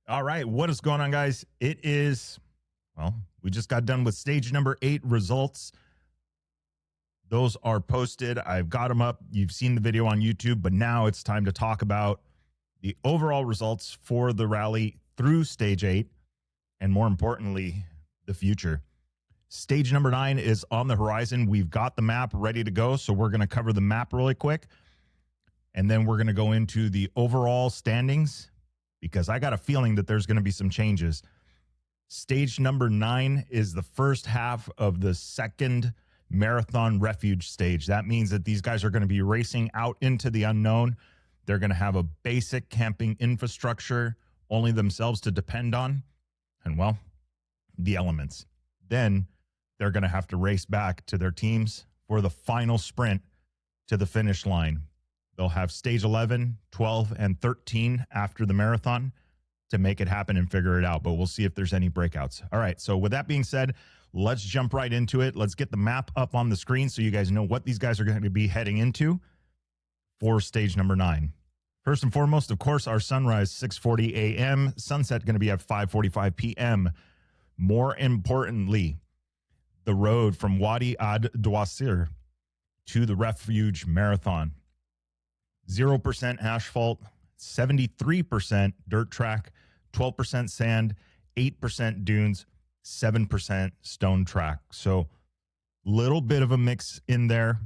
All right, what is going on, guys? It is, well, we just got done with stage number 8 results. Those are posted. I've got them up. You've seen the video on YouTube, but now it's time to talk about the overall results for the rally through stage 8, and more importantly, the future. Stage number 9 is on the horizon. We've got the map ready to go, so we're going to cover the map really quick, and then we're going to go into the overall standings, because I got a feeling that there's going to be some changes. Stage number 9 is the first half of the second marathon refuge stage. That means that these guys are going to be racing out into the unknown. They're going to have a basic camping infrastructure, only themselves to depend on, and, well, the elements. Then they're going to have to race back to their teams for the final sprint to the finish line. They'll have stage 11, 12, and 13 after the marathon to make it happen and figure it out. But we'll see if there's any breakouts. All right, so with that being said, let's jump right into it. Let's get the map up on the screen so you guys know what these guys are going to be heading into for stage number 9. First and foremost, of course, our sunrise, 6:40 a.m., sunset going to be at 5:45 p.m. More importantly, the road from Wadi Ad Dwasir to the refuge marathon. 0% asphalt, 73% dirt track, 12% sand, 8% dunes, 7% stone track. So little bit of a mix in there.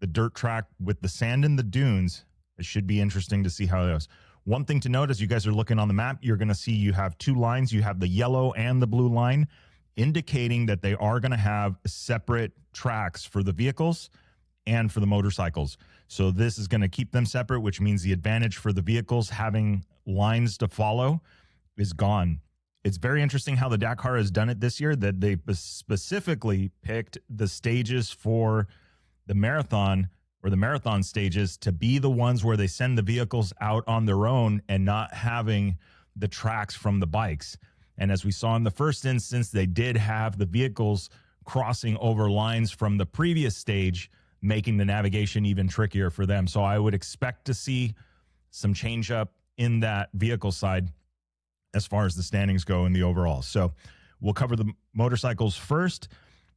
The dirt track with the sand and the dunes. It should be interesting to see how it goes. One thing to note as you guys are looking on the map, you're going to see you have two lines. You have the yellow and the blue line, indicating that they are going to have separate tracks for the vehicles and for the motorcycles. So this is going to keep them separate, which means the advantage for the vehicles having lines to follow is gone. It's very interesting how the Dakar has done it this year, that they specifically picked the stages for the marathon, or the marathon stages, to be the ones where they send the vehicles out on their own and not having the tracks from the bikes. And as we saw in the first instance, they did have the vehicles crossing over lines from the previous stage, making the navigation even trickier for them. So I would expect to see some change up in that vehicle side as far as the standings go in the overall. So we'll cover the motorcycles first.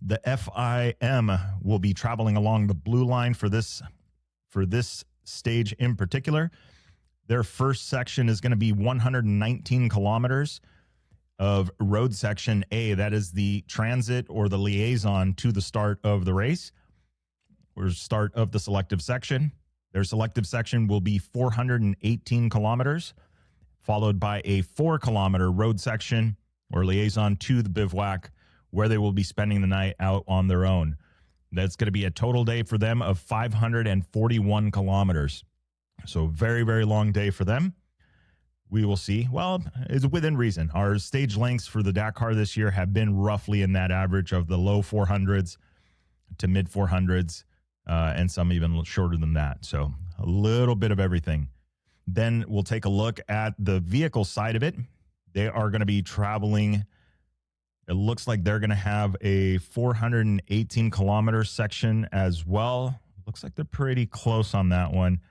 The FIM will be traveling along the blue line for this stage in particular. Their first section is going to be 119 kilometers of road section A. That is the transit or the liaison to the start of the race, or start of the selective section. Their selective section will be 418 kilometers, followed by a 4-kilometer road section or liaison to the bivouac, where they will be spending the night out on their own. That's going to be a total day for them of 541 kilometers. So very, very long day for them. We will see. Well, it's within reason. Our stage lengths for the Dakar this year have been roughly in that average of the low 400s to mid 400s. And some even shorter than that. So a little bit of everything. Then we'll take a look at the vehicle side of it. They are going to be traveling. It looks like they're going to have a 418 kilometer section as well. Looks like they're pretty close on that one.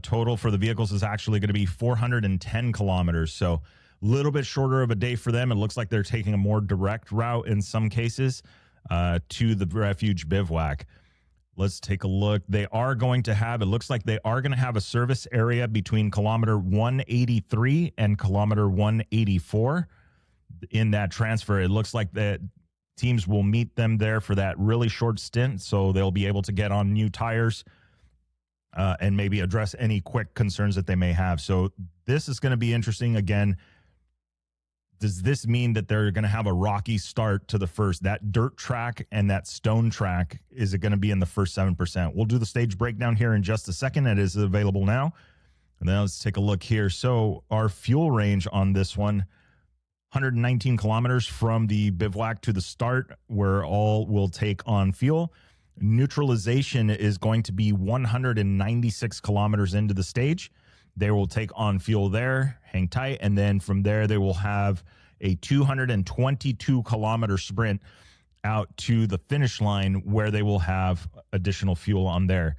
Total for the vehicles is actually going to be 410 kilometers. So a little bit shorter of a day for them. It looks like they're taking a more direct route in some cases to the refuge bivouac. Let's take a look. They are going to have, it looks like they are going to have a service area between kilometer 183 and kilometer 184 in that transfer. It looks like that teams will meet them there for that really short stint, so they'll be able to get on new tires and maybe address any quick concerns that they may have. So this is going to be interesting. Again, does this mean that they're going to have a rocky start to the first? That dirt track and that stone track, is it going to be in the first 7%? We'll do the stage breakdown here in just a second. It is available now. And then let's take a look here. So our fuel range on this one, 119 kilometers from the bivouac to the start, where all will take on fuel. Neutralization is going to be 196 kilometers into the stage. They will take on fuel there, hang tight, and then from there they will have a 222-kilometer sprint out to the finish line, where they will have additional fuel on there.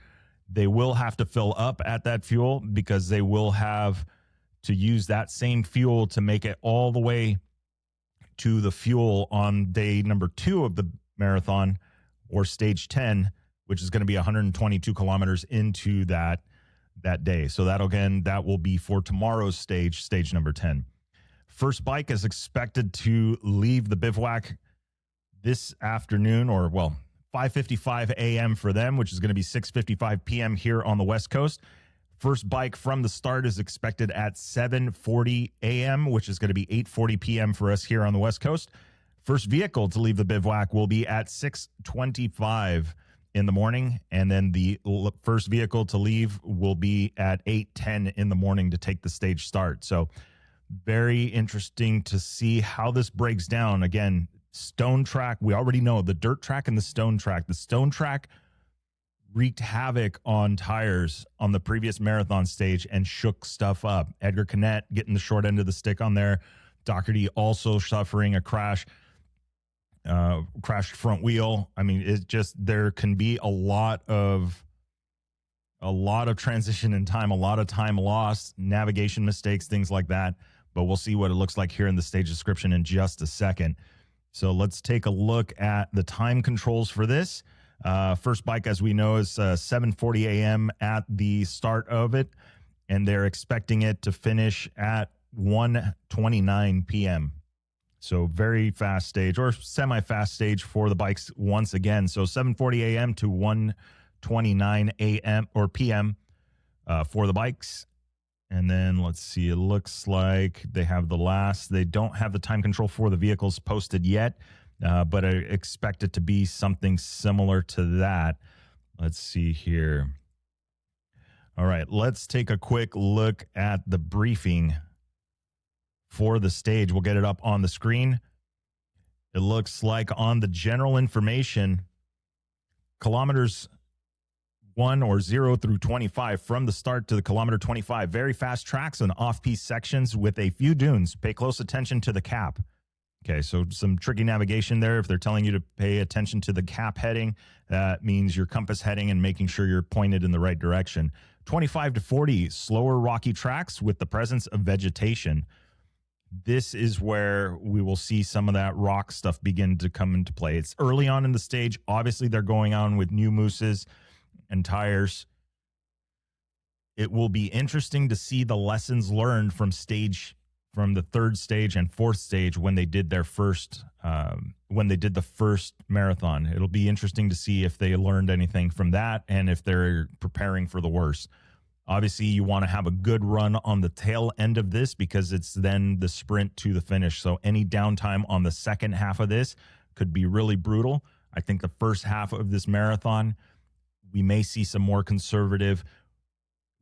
They will have to fill up at that fuel because they will have to use that same fuel to make it all the way to the fuel on day number 2 of the marathon, or stage 10, which is going to be 122 kilometers into that day. So that will be for tomorrow's stage number 10. First bike is expected to leave the bivouac this afternoon, or 5:55 a.m. for them, which is going to be 6:55 p.m. here on the West Coast. First bike from the start is expected at 7:40 a.m., which is going to be 8:40 p.m. for us here on the West Coast. First vehicle to leave the bivouac will be at 6:25 in the morning, and then the first vehicle to leave will be at 8:10 in the morning to take the stage start. So very interesting to see how this breaks down. Again, stone track, we already know the dirt track and the stone track. The stone track wreaked havoc on tires on the previous marathon stage and shook stuff up. Edgar Canet getting the short end of the stick on there. Doherty also suffering a crashed front wheel. I mean, it's just, there can be a lot of transition in time, a lot of time lost, navigation mistakes, things like that. But we'll see what it looks like here in the stage description in just a second. So let's take a look at the time controls for this. First bike, as we know, is 7:40 a.m. at the start of it, and they're expecting it to finish at 1:29 p.m. So very fast stage, or semi-fast stage for the bikes once again. So 7:40 a.m. to 1:29 a.m. or p.m. For the bikes. And then let's see, it looks like they don't have the time control for the vehicles posted yet, but I expect it to be something similar to that. Let's see here. All right, let's take a quick look at the briefing for the stage. We'll get it up on the screen. It looks like on the general information, kilometers 1 or 0 through 25 from the start to the kilometer 25. Very fast tracks and off-piste sections with a few dunes. Pay close attention to the cap. Okay, so some tricky navigation there. If they're telling you to pay attention to the cap heading, that means your compass heading and making sure you're pointed in the right direction. 25 to 40, slower rocky tracks with the presence of vegetation. This is where we will see some of that rock stuff begin to come into play. It's early on in the stage. Obviously, they're going on with new mousses and tires. It will be interesting to see the lessons learned from the third stage and fourth stage when they did the first marathon. It'll be interesting to see if they learned anything from that and if they're preparing for the worst. Obviously, you want to have a good run on the tail end of this because it's then the sprint to the finish. So any downtime on the second half of this could be really brutal. I think the first half of this marathon, we may see some more conservative.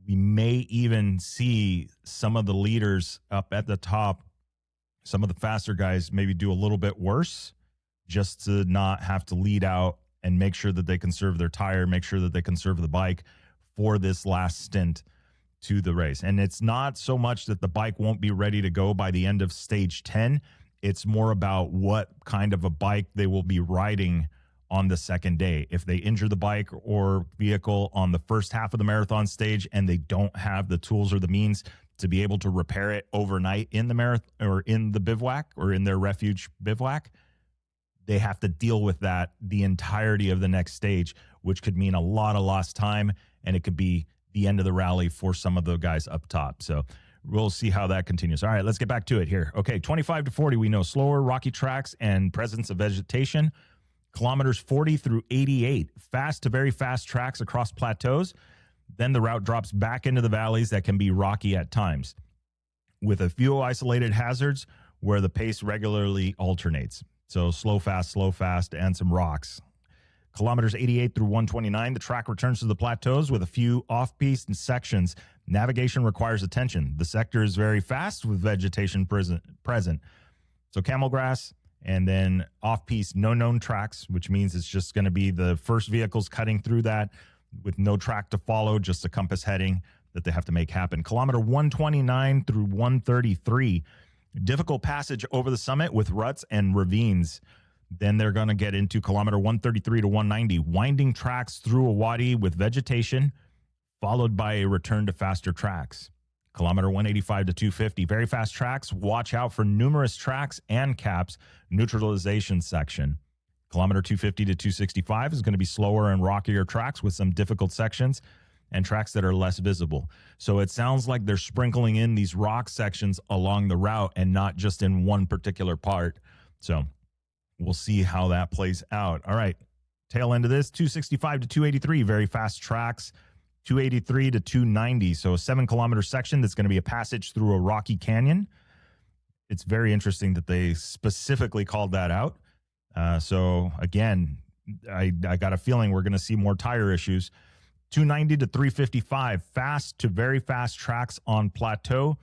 We may even see some of the leaders up at the top, some of the faster guys maybe do a little bit worse just to not have to lead out and make sure that they conserve their tire, make sure that they conserve the bike for this last stint to the race. And it's not so much that the bike won't be ready to go by the end of stage 10. It's more about what kind of a bike they will be riding on the second day. If they injure the bike or vehicle on the first half of the marathon stage and they don't have the tools or the means to be able to repair it overnight in the marathon or in the bivouac or in their refuge bivouac, they have to deal with that the entirety of the next stage, which could mean a lot of lost time, and it could be the end of the rally for some of the guys up top. So we'll see how that continues. All right, let's get back to it here. Okay, 25 to 40, we know slower, rocky tracks and presence of vegetation. Kilometers 40 through 88, fast to very fast tracks across plateaus. Then the route drops back into the valleys that can be rocky at times, with a few isolated hazards where the pace regularly alternates. So slow, fast, and some rocks. Kilometers 88 through 129, the track returns to the plateaus with a few off-piste sections. Navigation requires attention. The sector is very fast with vegetation present. So camel grass, and then off-piste, no known tracks, which means it's just going to be the first vehicles cutting through that with no track to follow, just a compass heading that they have to make happen. Kilometer 129 through 133, difficult passage over the summit with ruts and ravines. Then they're going to get into kilometer 133 to 190, winding tracks through a wadi with vegetation, followed by a return to faster tracks. Kilometer 185 to 250, very fast tracks. Watch out for numerous tracks and caps. Neutralization section. Kilometer 250 to 265 is going to be slower and rockier tracks with some difficult sections and tracks that are less visible. So it sounds like they're sprinkling in these rock sections along the route and not just in one particular part. So we'll see how that plays out. All right, tail end of this, 265 to 283, very fast tracks. 283 to 290, so a 7-kilometer section that's going to be a passage through a rocky canyon. It's very interesting that they specifically called that out. So again, I got a feeling we're going to see more tire issues. 290 to 355, fast to very fast tracks on plateau,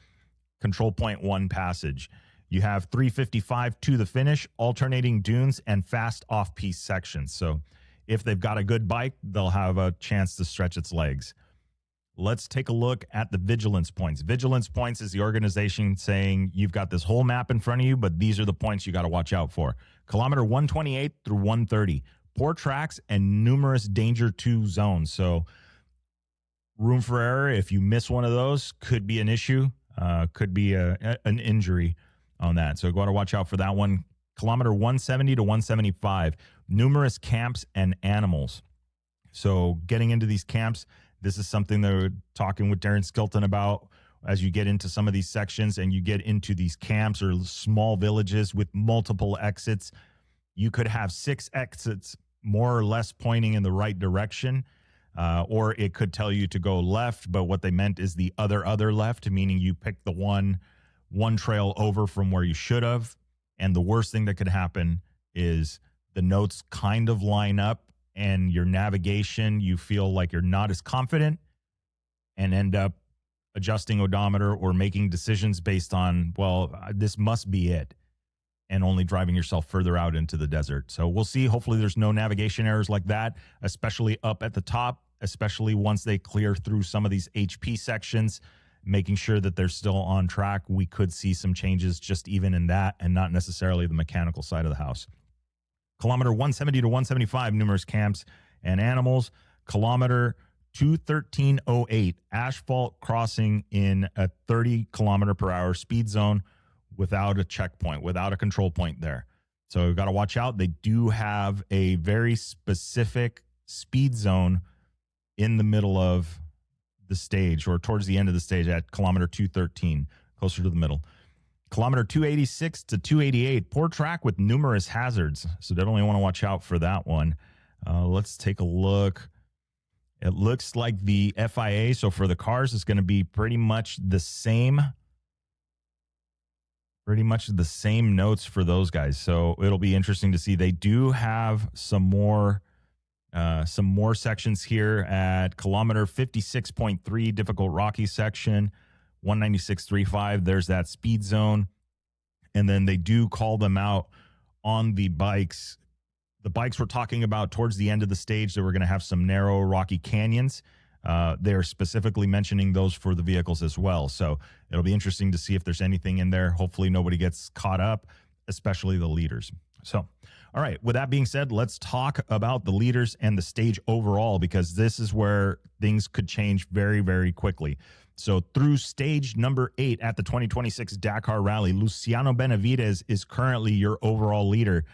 control point 1 passage. You have 355 to the finish, alternating dunes and fast off-piste sections. So if they've got a good bike, they'll have a chance to stretch its legs. Let's take a look at the Vigilance points. Vigilance points is the organization saying you've got this whole map in front of you, but these are the points you got to watch out for. Kilometer 128 through 130, poor tracks and numerous danger to zones. So room for error. If you miss one of those, could be an issue, could be an injury on that. So got to watch out for that one. Kilometer 170 to 175, numerous camps and animals. So getting into these camps, this is something that we're talking with Darren Skilton about as you get into some of these sections and you get into these camps or small villages with multiple exits. You could have 6 exits more or less pointing in the right direction, or it could tell you to go left, but what they meant is the other left, meaning you pick the one trail over from where you should have. And the worst thing that could happen is the notes kind of line up and your navigation, you feel like you're not as confident and end up adjusting odometer or making decisions based on, well, this must be it, and only driving yourself further out into the desert. So we'll see. Hopefully there's no navigation errors like that, especially up at the top, especially once they clear through some of these HP sections, making sure that they're still on track. We could see some changes just even in that and not necessarily the mechanical side of the house. Kilometer 170 to 175, numerous camps and animals. Kilometer 213.08, asphalt crossing in a 30 kilometer per hour speed zone without a checkpoint, without a control point there. So we've got to watch out. They do have a very specific speed zone in the middle of the stage or towards the end of the stage at kilometer 213, closer to the middle. Kilometer 286 to 288, poor track with numerous hazards. So definitely want to watch out for that one. Let's take a look. It looks like the FIA, so for the cars, it's going to be pretty much the same notes for those guys. So it'll be interesting to see. They do have some more sections here at kilometer 56.3, difficult rocky section, 196.35. There's that speed zone. And then they do call them out on the bikes. The bikes we're talking about towards the end of the stage, that we're going to have some narrow rocky canyons. They're specifically mentioning those for the vehicles as well. So it'll be interesting to see if there's anything in there. Hopefully nobody gets caught up, especially the leaders. So, all right, with that being said, let's talk about the leaders and the stage overall, because this is where things could change very, very quickly. So through stage number 8 at the 2026 Dakar Rally, Luciano Benavides is currently your overall leader,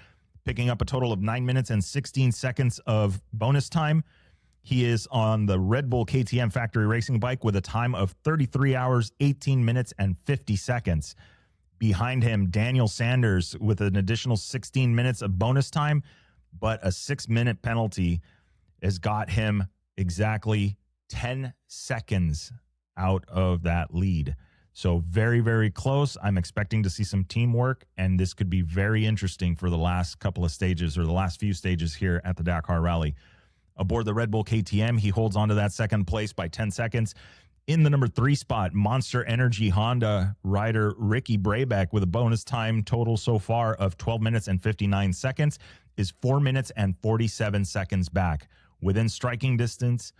picking up a total of 9 minutes and 16 seconds of bonus time. He is on the Red Bull KTM factory racing bike with a time of 33 hours, 18 minutes, and 50 seconds. Behind him, Daniel Sanders with an additional 16 minutes of bonus time, but a 6-minute penalty has got him exactly 10 seconds out of that lead. So very, very close. I'm expecting to see some teamwork, and this could be very interesting for the last couple of stages, or the last few stages here at the Dakar Rally. Aboard the Red Bull KTM, he holds on to that second place by 10 seconds. In the number 3 spot, Monster Energy Honda rider Ricky Brabeck, with a bonus time total so far of 12 minutes and 59 seconds, is 4 minutes and 47 seconds back. Within striking distance,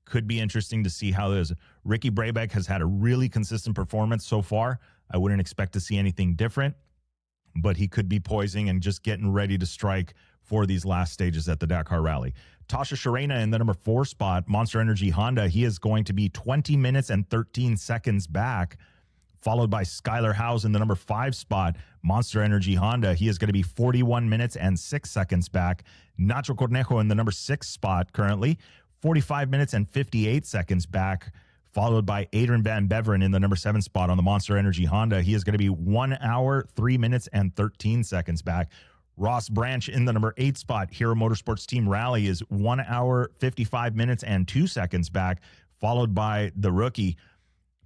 could be interesting to see how this. Ricky Brabeck has had a really consistent performance so far. I wouldn't expect to see anything different, but he could be poising and just getting ready to strike for these last stages at the Dakar Rally. Tasha Sharena in the number 4 spot, Monster Energy Honda, he is going to be 20 minutes and 13 seconds back, followed by Skylar Howes in the number 5 spot, Monster Energy Honda. He is going to be 41 minutes and 6 seconds back. Nacho Cornejo in the number 6 spot currently, 45 minutes and 58 seconds back, followed by Adrian Van Beveren in the number 7 spot on the Monster Energy Honda. He is going to be 1 hour, 3 minutes, and 13 seconds back. Ross Branch in the number 8 spot, Hero Motorsports Team Rally, is 1 hour, 55 minutes, and 2 seconds back, followed by the rookie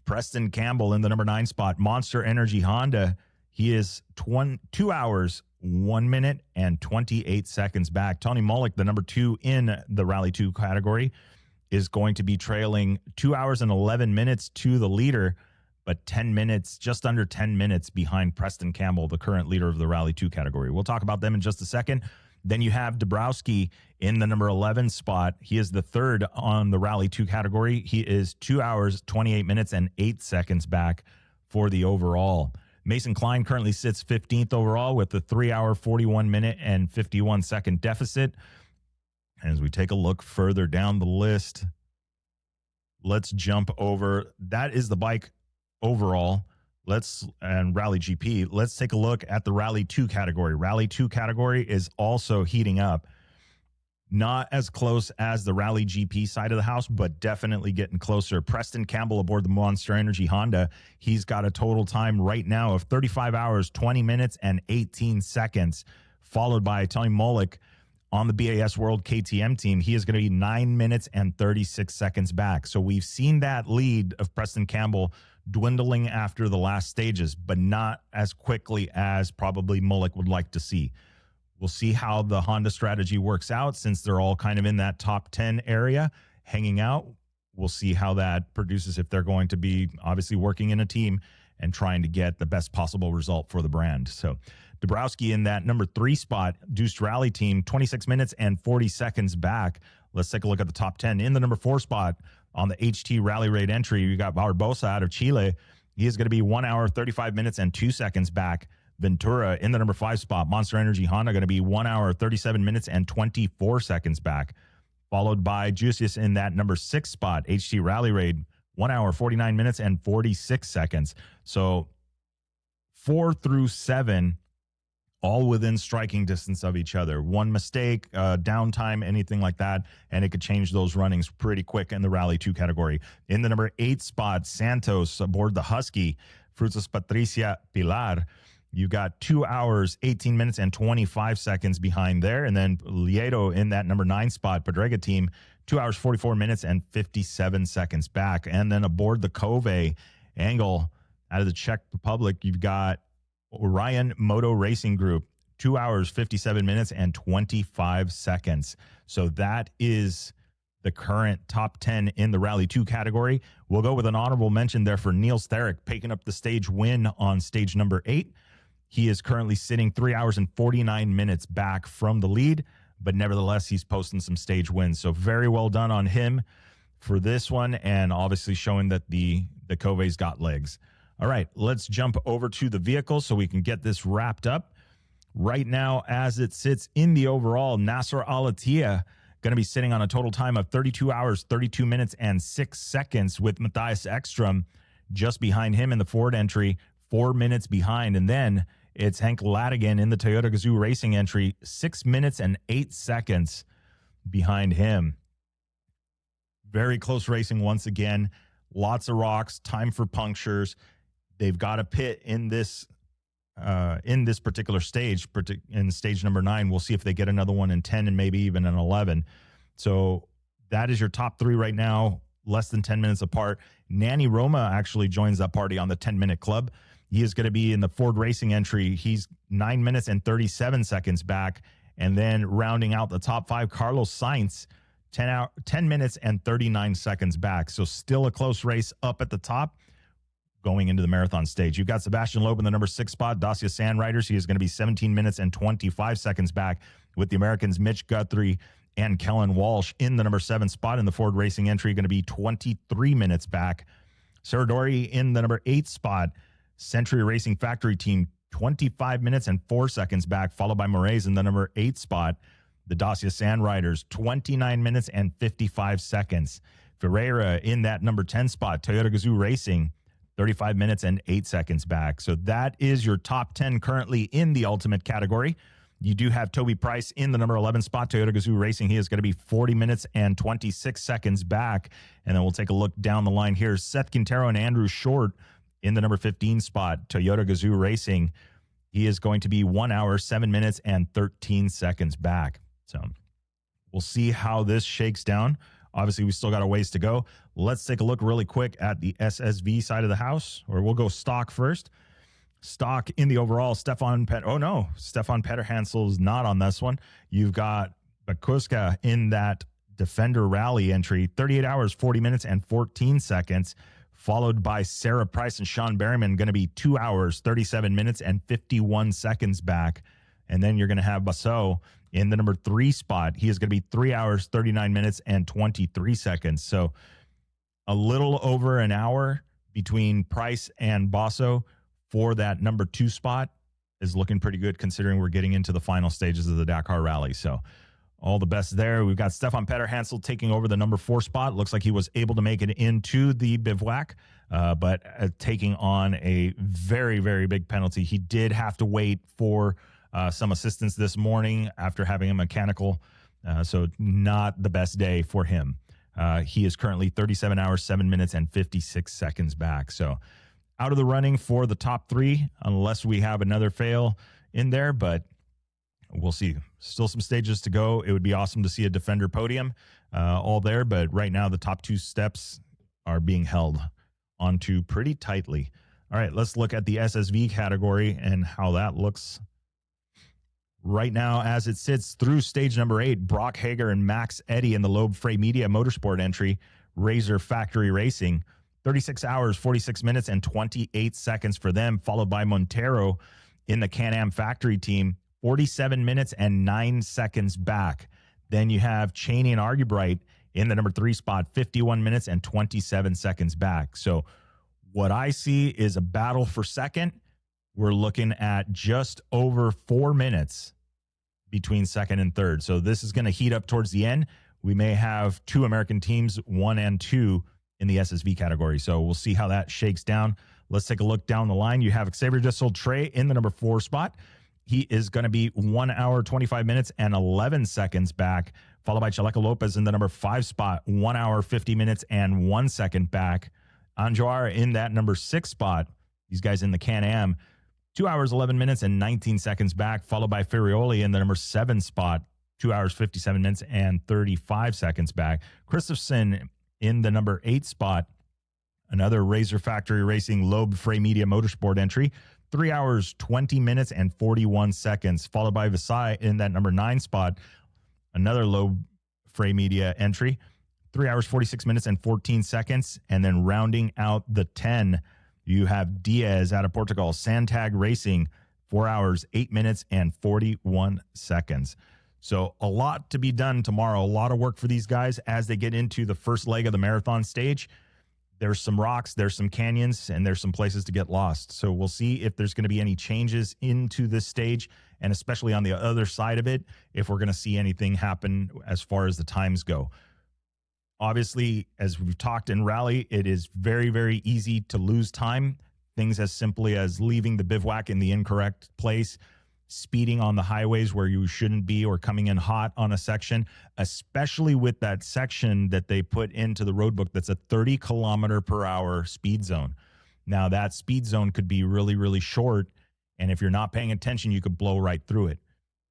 Preston Campbell in the number 9 spot, Monster Energy Honda. He is 2 hours, 1 minute, and 28 seconds back. Tony Mullick, the number 2 in the Rally 2 category, is going to be trailing 2 hours and 11 minutes to the leader, but 10 minutes, just under 10 minutes behind Preston Campbell, the current leader of the Rally 2 category. We'll talk about them in just a second. Then you have Dabrowski in the number 11 spot. He is the 3rd on the Rally 2 category. He is 2 hours, 28 minutes, and 8 seconds back for the overall. Mason Klein currently sits 15th overall with a 3 hour, 41 minute, and 51 second deficit. As we take a look further down the list, let's jump over. That is the bike overall. And Rally GP. Let's take a look at the Rally 2 category. Rally 2 category is also heating up. Not as close as the Rally GP side of the house, but definitely getting closer. Preston Campbell aboard the Monster Energy Honda. He's got a total time right now of 35 hours, 20 minutes, and 18 seconds, followed by Tony Mullick on the BAS World KTM team. He is going to be 9 minutes and 36 seconds back. So we've seen that lead of Preston Campbell dwindling after the last stages, but not as quickly as probably Mullick would like to see. We'll see how the Honda strategy works out since they're all kind of in that top 10 area hanging out. We'll see how that produces if they're going to be obviously working in a team and trying to get the best possible result for the brand. So Dabrowski in that number 3 spot, Deuced Rally team, 26 minutes and 40 seconds back. Let's take a look at the top 10. In the number 4 spot on the HT Rally Raid entry, you got Barbosa out of Chile. He is going to be 1 hour, 35 minutes, and 2 seconds back. Ventura in the number 5 spot, Monster Energy Honda, going to be 1 hour, 37 minutes, and 24 seconds back. Followed by Juicius in that number 6 spot, HT Rally Raid, 1 hour, 49 minutes, and 46 seconds. So 4 through 7, all within striking distance of each other. One mistake, downtime, anything like that, and it could change those runnings pretty quick in the Rally 2 category. In the number 8 spot, Santos aboard the Husky, Frutas Patricia Pilar. You got 2 hours, 18 minutes, and 25 seconds behind there. And then Lieto in that number 9 spot, Pedrega team, 2 hours, 44 minutes, and 57 seconds back. And then aboard the Cove Angle out of the Czech Republic, you've got Orion Moto Racing Group, 2 hours, 57 minutes, and 25 seconds. So that is the current top 10 in the Rally 2 category. We'll go with an honorable mention there for Niels Therick, picking up the stage win on stage number 8. He is currently sitting 3 hours and 49 minutes back from the lead, but nevertheless, he's posting some stage wins. So very well done on him for this one, and obviously showing that the Cove's got legs. All right, let's jump over to the vehicle so we can get this wrapped up. Right now, as it sits in the overall, Nasser Al-Attiyah going to be sitting on a total time of 32 hours, 32 minutes, and 6 seconds, with Matthias Ekstrom just behind him in the Ford entry, 4 minutes behind. And then it's Henk Ladigan in the Toyota Gazoo Racing entry, 6 minutes and 8 seconds behind him. Very close racing once again. Lots of rocks, time for punctures. They've got a pit in this particular stage, in stage number 9. We'll see if they get another one in 10 and maybe even in 11. So that is your top 3 right now, less than 10 minutes apart. Nanny Roma actually joins that party on the 10-minute club. He is going to be in the Ford Racing entry. He's 9 minutes and 37 seconds back. And then rounding out the top 5, Carlos Sainz, 10 minutes and 39 seconds back. So still a close race up at the top going into the marathon stage. You've got Sebastian Loeb in the number 6 spot, Dacia Sand Riders. He is going to be 17 minutes and 25 seconds back, with the Americans Mitch Guthrie and Kellen Walsh in the number 7 spot in the Ford Racing entry, going to be 23 minutes back. Sarah Dory in the number 8 spot, Century Racing Factory team, 25 minutes and 4 seconds back, followed by Moraes in the number 8 spot. The Dacia Sand Riders, 29 minutes and 55 seconds. Ferreira in that number 10 spot. Toyota Gazoo Racing, 35 minutes and 8 seconds back. So that is your top 10 currently in the ultimate category. You do have Toby Price in the number 11 spot, Toyota Gazoo Racing. He is going to be 40 minutes and 26 seconds back. And then we'll take a look down the line here. Seth Quintero and Andrew Short in the number 15 spot, Toyota Gazoo Racing. He is going to be 1 hour, 7 minutes, and 13 seconds back. So we'll see how this shakes down. Obviously, we still got a ways to go. Let's take a look really quick at the SSV side of the house, or we'll go stock first. Stock in the overall, Stefan Petterhansel's not on this one. You've got Bakuska in that Defender Rally entry, 38 hours, 40 minutes, and 14 seconds, followed by Sarah Price and Sean Berryman, going to be 2 hours, 37 minutes, and 51 seconds back. And then you're going to have Basso in the number 3 spot. He is going to be 3 hours, 39 minutes, and 23 seconds. So a little over an hour between Price and Basso for that number 2 spot is looking pretty good considering we're getting into the final stages of the Dakar Rally. So all the best there. We've got Stefan Petterhansel taking over the number 4 spot. Looks like he was able to make it into the bivouac, but taking on a very, very big penalty. He did have to wait for some assistance this morning after having a mechanical, so not the best day for him. He is currently 37 hours, 7 minutes, and 56 seconds back. So out of the running for the top 3, unless we have another fail in there, but we'll see. Still some stages to go. It would be awesome to see a Defender podium all there, but right now the top 2 steps are being held onto pretty tightly. All right, let's look at the SSV category and how that looks right now as it sits through stage number 8. Brock Hager and Max Eddy in the Loeb Frey Media Motorsport entry, Razor Factory Racing, 36 hours, 46 minutes, and 28 seconds for them, followed by Montero in the Can-Am Factory team, 47 minutes and 9 seconds back. Then you have Cheney and Argybright in the number 3 spot, 51 minutes and 27 seconds back. So what I see is a battle for second. We're looking at just over 4 minutes between second and third. So this is going to heat up towards the end. We may have 2 American teams, 1 and 2, in the SSV category. So we'll see how that shakes down. Let's take a look down the line. You have Xavier Dissol Trey in the number 4 spot. He is going to be 1 hour, 25 minutes, and 11 seconds back, followed by Chaleco Lopez in the number 5 spot, 1 hour, 50 minutes, and 1 second back. Anjoar in that number 6 spot. These guys in the Can-Am, 2 hours, 11 minutes, and 19 seconds back, followed by Ferrioli in the number 7 spot, 2 hours, 57 minutes, and 35 seconds back. Christopherson in the number 8 spot, another Razor Factory Racing Loeb Frey Media Motorsport entry, 3 hours, 20 minutes, and 41 seconds, followed by Visay in that number 9 spot, another Loeb Frey Media entry, 3 hours, 46 minutes, and 14 seconds. And then rounding out the 10, you have Diaz out of Portugal, Sandtag Racing, 4 hours, 8 minutes, and 41 seconds. So a lot to be done tomorrow. A lot of work for these guys as they get into the first leg of the marathon stage. There's some rocks, there's some canyons, and there's some places to get lost. So we'll see if there's going to be any changes into this stage, and especially on the other side of it, if we're going to see anything happen as far as the times go. Obviously, as we've talked in rally, it is very, very easy to lose time. Things as simply as leaving the bivouac in the incorrect place, speeding on the highways where you shouldn't be, or coming in hot on a section, especially with that section that they put into the road book that's a 30 kilometer per hour speed zone. Now that speed zone could be really, really short, and if you're not paying attention, you could blow right through it.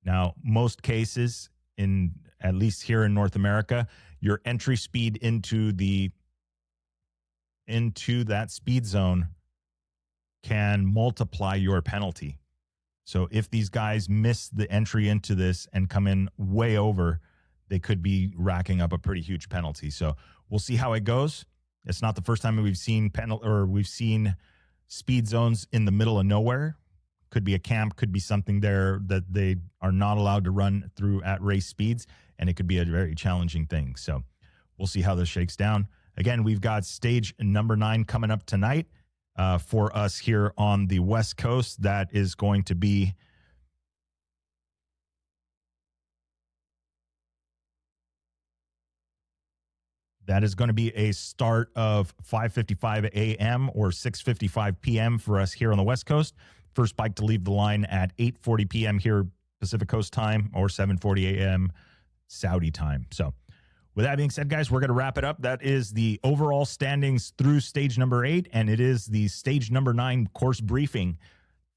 Now, most cases, in at least here in North America, your entry speed into that speed zone can multiply your penalty. So if these guys miss the entry into this and come in way over, they could be racking up a pretty huge penalty. So we'll see how it goes. It's not the first time we've seen we've seen speed zones in the middle of nowhere. Could be a camp, could be something there that they are not allowed to run through at race speeds, and it could be a very challenging thing. So we'll see how this shakes down. Again, we've got stage number 9 coming up tonight. for us here on the West Coast. That is going to be a start of 5:55 a.m. or 6:55 p.m. for us here on the West Coast. First bike to leave the line at 8:40 p.m. here Pacific Coast time or 7:40 a.m. Saudi time. So with that being said, guys, we're going to wrap it up. That is the overall standings through stage number 8, and it is the stage number 9 course briefing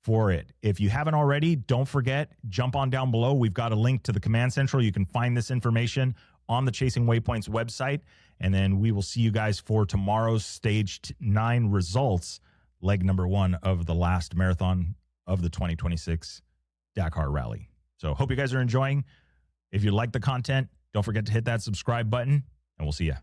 for it. If you haven't already, don't forget, jump on down below. We've got a link to the Command Central. You can find this information on the Chasing Waypoints website, and then we will see you guys for tomorrow's stage 9 results, leg number 1 of the last marathon of the 2026 Dakar Rally. So hope you guys are enjoying. If you like the content, don't forget to hit that subscribe button, and we'll see you.